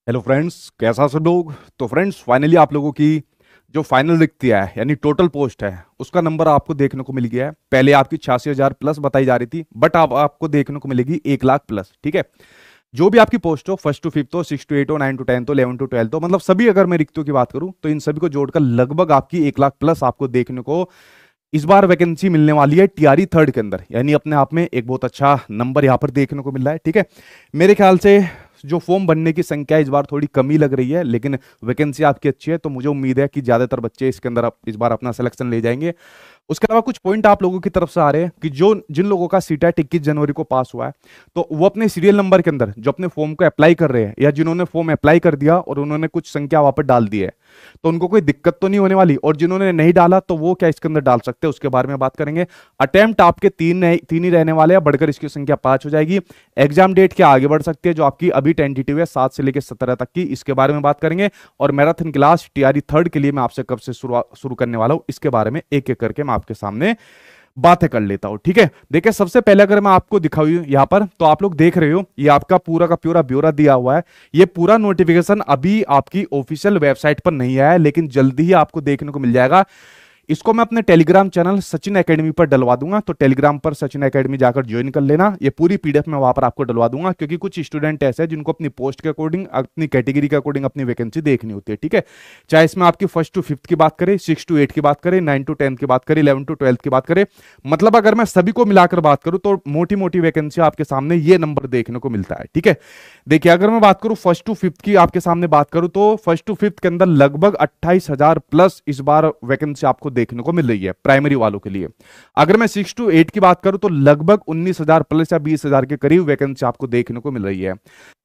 Hello friends, कैसा सब लोग। तो फ्रेंड्स, फाइनली आप लोगों की जो फाइनल रिक्ति है यानी टोटल पोस्ट है उसका नंबर आपको देखने को मिल गया है। पहले आपकी 86,000 प्लस बताई जा रही थी, बट अब आपको देखने को मिलेगी 1 लाख प्लस। ठीक है, जो भी आपकी पोस्ट हो, फर्स्ट टू फिफ्थ हो, 6 to 8 हो, 9 to 10 हो, 11 to 12 हो, मतलब सभी अगर मैं रिक्तियों की बात करूं तो इन सभी को जोड़कर लगभग आपकी 1 लाख प्लस आपको देखने को इस बार वैकेंसी मिलने वाली है टीआरई थर्ड के अंदर। यानी अपने आप में एक बहुत अच्छा नंबर यहाँ पर देखने को मिल रहा है। ठीक है, मेरे ख्याल से जो फॉर्म बनने की संख्या इस बार थोड़ी कमी लग रही है, लेकिन वैकेंसी आपकी अच्छी है, तो मुझे उम्मीद है कि ज्यादातर बच्चे इसके अंदर इस बार अपना सिलेक्शन ले जाएंगे। उसके अलावा कुछ पॉइंट आप लोगों की तरफ से आ रहे हैं कि जो जिन लोगों का सीटेट 21 जनवरी को पास हुआ है, तो वो अपने सीरियल नंबर के अंदर जो अपने फॉर्म को अप्लाई कर रहे हैं या जिन्होंने फॉर्म अप्लाई कर दिया और उन्होंने कुछ संख्या वहां पर डाल दी है, तो उनको कोई दिक्कत तो नहीं होने वाली। और जिन्होंने नहीं डाला तो वो क्या इसके अंदर डाल सकते हैं, उसके बारे में बात करेंगे। अटेम्प्ट आपके तीन ही रहने वाले हैं, बढ़कर इसकी संख्या 5 हो जाएगी। एग्जाम डेट क्या आगे बढ़ सकती है, जो आपकी अभी टेंटेटिव है 7 से लेकर 17 तक की, इसके बारे में बात करेंगे। और मैराथन क्लास टीआरई थर्ड के लिए मैं आपसे कब से शुरू करने वाला हूं, इसके बारे में एक एक करके मैं आपके सामने बातें कर लेता हूं। ठीक है, देखिए सबसे पहले अगर मैं आपको दिखाऊं यहां पर, तो आप लोग देख रहे हो ये आपका पूरा का पूरा ब्यौरा दिया हुआ है। ये पूरा नोटिफिकेशन अभी आपकी ऑफिशियल वेबसाइट पर नहीं आया है, लेकिन जल्दी ही आपको देखने को मिल जाएगा। इसको मैं अपने टेलीग्राम चैनल सचिन एकेडमी पर डलवा दूंगा, तो टेलीग्राम पर सचिन एकेडमी जाकर ज्वाइन कर लेना। ये पूरी पीडीएफ में वहां पर आपको डलवा दूंगा, क्योंकि कुछ स्टूडेंट ऐसे हैं जिनको अपनी पोस्ट के अकॉर्डिंग, अपनी कैटेगरी के अकॉर्डिंग अपनी वैकेंसी देखनी होती है। ठीक है, चाहे इसमें आपकी फर्स्ट टू फिफ्थ की बात करें, 6 to 8 की बात करें, 9 to 10 की बात करें, 11 to 12 की बात करें, मतलब अगर मैं सभी को मिलाकर बात करूं तो मोटी मोटी वैकेंसी आपके सामने ये नंबर देखने को मिलता है। ठीक है, देखिए अगर मैं बात करूं फर्स्ट टू फिफ्थ की आपके सामने बात करूं, तो फर्स्ट टू फिफ्थ के अंदर लगभग 28,000 प्लस इस बार वैकेंसी आपको देखने को मिल रही है प्राइमरी वालों के लिए। अगर मैं 6 to 8 की बात करूं तो लगभग 19,000 प्लस या 20,000 के करीब वैकेंसी आपको देखने को मिल रही है।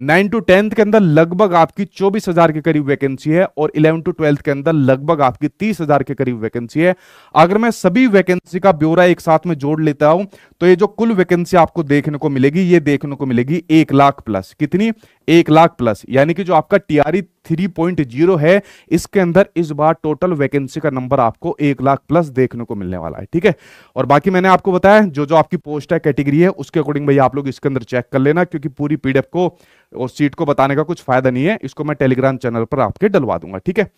9 to 10 के अंदर लगभग आपकी 24,000 के करीब वैकेंसी है, और 11 to 12 के अंदर लगभग आपकी 30,000 के करीब वैकेंसी है। अगर मैं सभी वैकेंसी का ब्यौरा एक साथ में जोड़ लेता हूं, तो ये जो कुल वैकेंसी आपको देखने को मिलेगी, ये देखने को मिलेगी 1 लाख प्लस। कितनी? 1 लाख प्लस। यानी कि जो आपका टीआरई 3.0 है, इसके अंदर इस बार टोटल वैकेंसी का नंबर आपको 1 लाख प्लस देखने को मिलने वाला है। ठीक है, और बाकी मैंने आपको बताया जो जो आपकी पोस्ट है, कैटेगरी है, उसके अकॉर्डिंग भाई आप लोग इसके अंदर चेक कर लेना, क्योंकि पूरी पीडीएफ को और सीट को बताने का कुछ फायदा नहीं है, इसको मैं टेलीग्राम चैनल पर आपके डलवा दूंगा। ठीक है,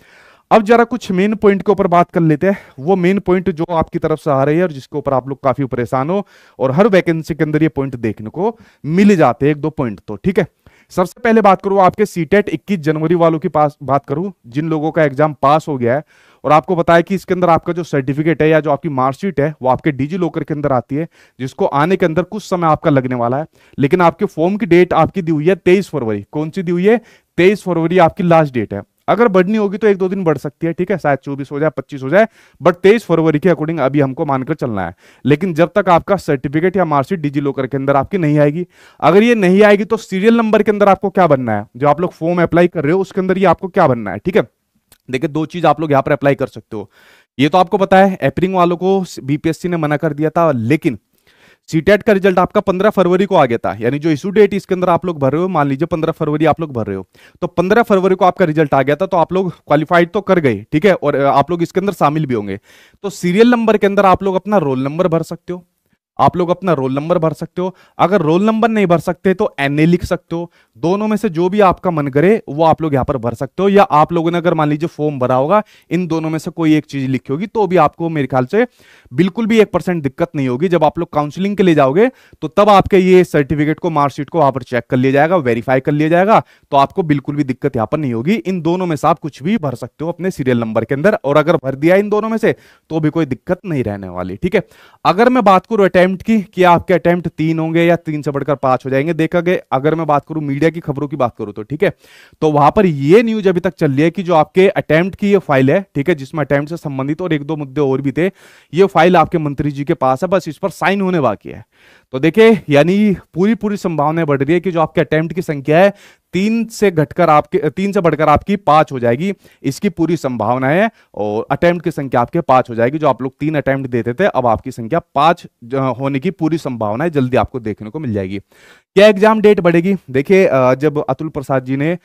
अब जरा कुछ मेन पॉइंट के ऊपर बात कर लेते हैं। वो मेन पॉइंट जो आपकी तरफ से आ रही है और जिसके ऊपर आप लोग काफी परेशान हो, और हर वैकेंसी के अंदर ये पॉइंट देखने को मिल जाते हैं, एक दो पॉइंट तो। ठीक है, सबसे पहले बात करूं आपके सीटेट 21 जनवरी वालों की पास बात करूं, जिन लोगों का एग्जाम पास हो गया है, और आपको बताया कि इसके अंदर आपका जो सर्टिफिकेट है या जो आपकी मार्कशीट है वो आपके डिजी लॉकर के अंदर आती है, जिसको आने के अंदर कुछ समय आपका लगने वाला है। लेकिन आपके फॉर्म की डेट आपकी दी हुई है 23 फरवरी। कौन सी दी हुई है? 23 फरवरी आपकी लास्ट डेट है। अगर बढ़नी होगी तो 1-2 दिन बढ़ सकती है। ठीक है, शायद 24 हो जाए, 25 हो जाए, बट 23 फरवरी के अकॉर्डिंग अभी हमको मानकर चलना है। लेकिन जब तक आपका सर्टिफिकेट या मार्कशीट डिजी लॉकर के अंदर आपकी नहीं आएगी, अगर ये नहीं आएगी तो सीरियल नंबर के अंदर आपको क्या बनना है, जो आप लोग फॉर्म अप्लाई कर रहे हो उसके अंदर ये आपको क्या बनना है। ठीक है, देखिए दो चीज आप लोग यहां पर अप्लाई कर सकते हो। ये तो आपको पता है एपरिंग वालों को बीपीएससी ने मना कर दिया था, लेकिन सीटेट का रिजल्ट आपका 15 फरवरी को आ गया था। यानी जो इशू डेट इसके अंदर आप लोग भर रहे हो, मान लीजिए 15 फरवरी आप लोग भर रहे हो, तो 15 फरवरी को आपका रिजल्ट आ गया था, तो आप लोग क्वालिफाइड तो कर गए। ठीक है, और आप लोग इसके अंदर शामिल भी होंगे। तो सीरियल नंबर के अंदर आप लोग अपना रोल नंबर भर सकते हो, आप लोग अपना रोल नंबर भर सकते हो। अगर रोल नंबर नहीं भर सकते तो एनए लिख सकते हो। दोनों में से जो भी आपका मन करे वो आप लोग यहां पर भर सकते हो, या आप लोगों ने अगर मान लीजिए फॉर्म भरा होगा, इन दोनों में से कोई एक चीज लिखी होगी, तो भी आपको मेरे ख्याल से बिल्कुल भी 1% दिक्कत नहीं होगी। जब आप लोग काउंसलिंग के लिए जाओगे तो तब आपके ये सर्टिफिकेट को, मार्कशीट को वहां पर चेक कर लिया जाएगा, वेरीफाई कर लिया जाएगा, तो आपको बिल्कुल भी दिक्कत यहां पर नहीं होगी। इन दोनों में से आप कुछ भी भर सकते हो अपने सीरियल नंबर के अंदर, और अगर भर दिया इन दोनों में से तो भी कोई दिक्कत नहीं रहने वाली। ठीक है, अगर मैं बात करूं अटेम्प्ट की, कि आपके अटेम्प्ट 3 होंगे या 3 से बढ़कर 5 हो जाएंगे, देखा गया। अगर मैं बात करूं मीडिया की खबरों की बात करूं तो ठीक है, तो वहां पर ये न्यूज अभी तक चल रही है कि जो आपके अटेम्प्ट की ये फाइल है, ठीक है, जिसमें अटेम्प्ट से संबंधित और 1-2 मुद्दे और भी थे, ये फाइल आपके मंत्री जी के पास है, बस इस पर साइन होने बाकी है। तो देखिए यानी पूरी पूरी संभावना बढ़ रही है कि जो आपके अटेम्प्ट की संख्या है 3 से बढ़कर आपकी 5 हो जाएगी, इसकी पूरी संभावना है। और अटेम्प्ट की संख्या आपके 5 हो जाएगी। जो आप लोग 3 अटेम्प्ट देते थे, अब आपकी संख्या 5 होने की पूरी संभावना है, जल्दी आपको देखने को मिल जाएगी। क्या एग्जाम डेट बढ़ेगी? देखिए जब अतुल प्रसाद जी ने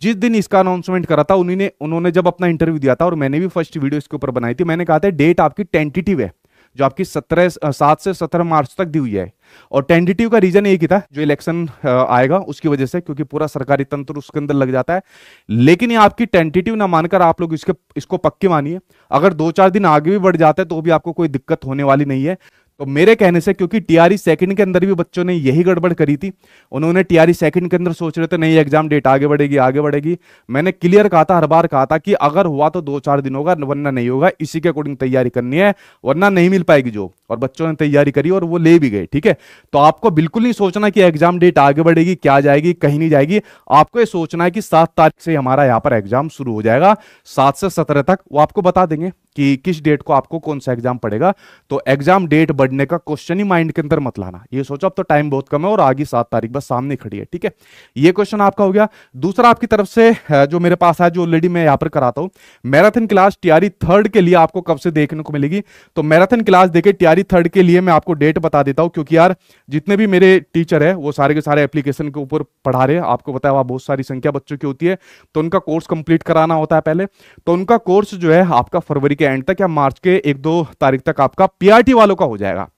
जिस दिन इसका अनाउंसमेंट करा था, उन्होंने जब अपना इंटरव्यू दिया था, और मैंने भी फर्स्ट वीडियो इसके ऊपर बनाई थी, मैंने कहा था डेट आपकी टेंटेटिव है, जो आपकी 7 से 17 मार्च तक दी हुई है। और टेंटेटिव का रीजन एक ही था, जो इलेक्शन आएगा उसकी वजह से, क्योंकि पूरा सरकारी तंत्र उसके अंदर लग जाता है। लेकिन ये आपकी टेंटेटिव ना मानकर आप लोग इसको पक्की मानिए। अगर 2-4 दिन आगे भी बढ़ जाता है तो भी आपको कोई दिक्कत होने वाली नहीं है। तो मेरे कहने से, क्योंकि टीआरई सेकंड के अंदर भी बच्चों ने यही गड़बड़ करी थी, उन्होंने टीआरई सेकंड के अंदर सोच रहे थे नहीं एग्जाम डेट आगे बढ़ेगी आगे बढ़ेगी। मैंने क्लियर कहा था, हर बार कहा था कि अगर हुआ तो 2-4 दिन होगा, वरना नहीं होगा। इसी के अकॉर्डिंग तैयारी करनी है, वरना नहीं मिल पाएगी जो। और बच्चों ने तैयारी करी और वो ले भी गए, ठीक है। तो आपको बिल्कुल नहीं सोचना कि एग्जाम डेट आगे बढ़ेगी, क्या जाएगी, कहीं नहीं जाएगी। आपको ये सोचना है कि 7 तारीख से हमारा यहाँ पर एग्जाम शुरू हो जाएगा, 7 से 17 तक वो आपको बता देंगे कि किस डेट को आपको कौन सा एग्जाम पड़ेगा। तो एग्जाम डेट बढ़ने का क्वेश्चन ही माइंड के अंदर मत लाना। ये सोचो अब तो टाइम बहुत कम है और आगे 7 तारीख बस सामने खड़ी है, ठीक है। ये क्वेश्चन आपका हो गया। दूसरा आपकी तरफ से जो मेरे पास है, जो ऑलरेडी मैं यहां पर कराता हूं, मैराथन क्लास टीआरई थर्ड के लिए आपको कब से देखने को मिलेगी। तो मैराथन क्लास देखिए टीआरई थर्ड के लिए मैं आपको डेट बता देता हूं, क्योंकि यार जितने भी मेरे टीचर है वो सारे के सारे एप्लीकेशन के ऊपर पढ़ा रहे हैं। आपको पता है वहां बहुत सारी संख्या बच्चों की होती है, तो उनका कोर्स कंप्लीट कराना होता है पहले। तो उनका कोर्स जो है आपका फरवरी के एंड तक या मार्च के 1-2 तारीख तक आपका पीआरटी वालों का हो जाएगा,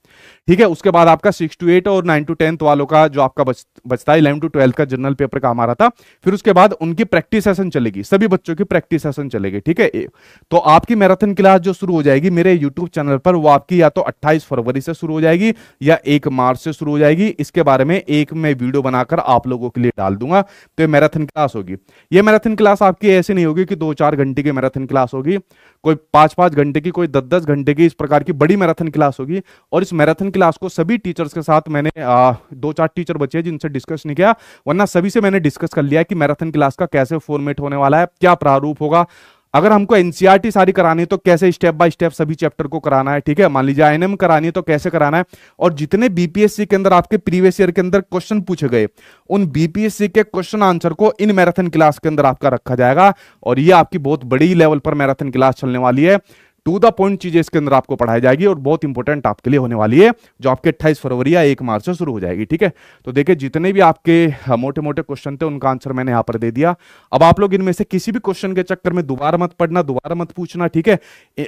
ठीक है। उसके बाद आपका 6 to 8 और 9 to 10 वालों का जो आपका बचता है 11 to 12 का जनरल पेपर का हमारा था। फिर उसके बाद उनकी प्रैक्टिस सेशन चलेगी, सभी बच्चों की प्रैक्टिस सेशन चलेगी, ठीक है। तो आपकी मैराथन क्लास जो शुरू हो जाएगी मेरे यूट्यूब चैनल पर, वो आपकी या तो 28 फरवरी से शुरू हो जाएगी या 1 मार्च से शुरू हो जाएगी। इसके बारे में एक मैं वीडियो बनाकर आप लोगों के लिए डाल दूंगा। तो ये मैराथन क्लास होगी। ये मैराथन क्लास आपकी ऐसे नहीं होगी कि 2-4 घंटे की मैराथन क्लास होगी, कोई 5-5 घंटे की, कोई 10-10 घंटे की, इस प्रकार की बड़ी मैराथन क्लास होगी। और इस मैराथन क्लास को सभी टीचर्स के साथ, मैंने 2-4 टीचर बचे हैं जिनसे डिस्कस नहीं किया, वरना सभी से मैंने डिस्कस कर लिया है कि मैराथन क्लास का कैसे फॉर्मेट होने वाला है, क्या प्रारूप होगा। अगर हमको एनसीईआरटी सारी करानी है तो कैसे स्टेप बाय स्टेप सभी चैप्टर को कराना है, ठीक है। मान लीजिए आईएनएम करानी है तो कैसे कराना है। और जितने बीपीएससी के अंदर आपके प्रीवियस ईयर के अंदर क्वेश्चन पूछे गए, उन बीपीएससी के क्वेश्चन आंसर को इन मैराथन क्लास के अंदर आपका रखा जाएगा। और ये आपकी बहुत बड़ी लेवल पर मैराथन क्लास चलने वाली है। टू द पॉइंट चीजें इसके अंदर आपको पढ़ाई जाएगी और बहुत इंपॉर्टेंट आपके लिए होने वाली है, जो आपके 28 फरवरी या 1 मार्च से शुरू हो जाएगी, ठीक है। तो देखिए जितने भी आपके मोटे मोटे क्वेश्चन थे उनका आंसर मैंने यहां पर दे दिया। अब आप लोग इनमें से किसी भी क्वेश्चन के चक्कर में दोबारा मत पढ़ना, दोबारा मत पूछना, ठीक है।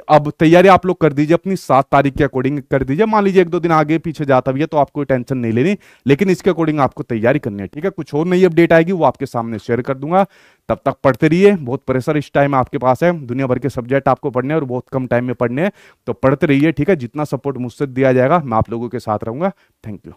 अब तैयारी आप लोग कर दीजिए अपनी 7 तारीख के अकॉर्डिंग कर दीजिए। मान लीजिए 1-2 दिन आगे पीछे जाता भी है तो आपको टेंशन नहीं लेनी, लेकिन इसके अकॉर्डिंग आपको तैयारी करनी है, ठीक है। कुछ और नई अपडेट आएगी वो आपके सामने शेयर कर दूंगा। तब तक पढ़ते रहिए। बहुत प्रेशर इस टाइम आपके पास है, दुनिया भर के सब्जेक्ट आपको पढ़ने और बहुत कम टाइम में पढ़ने हैं, तो पढ़ते रहिए, ठीक है। जितना सपोर्ट मुझसे दिया जाएगा मैं आप लोगों के साथ रहूंगा। Thank you.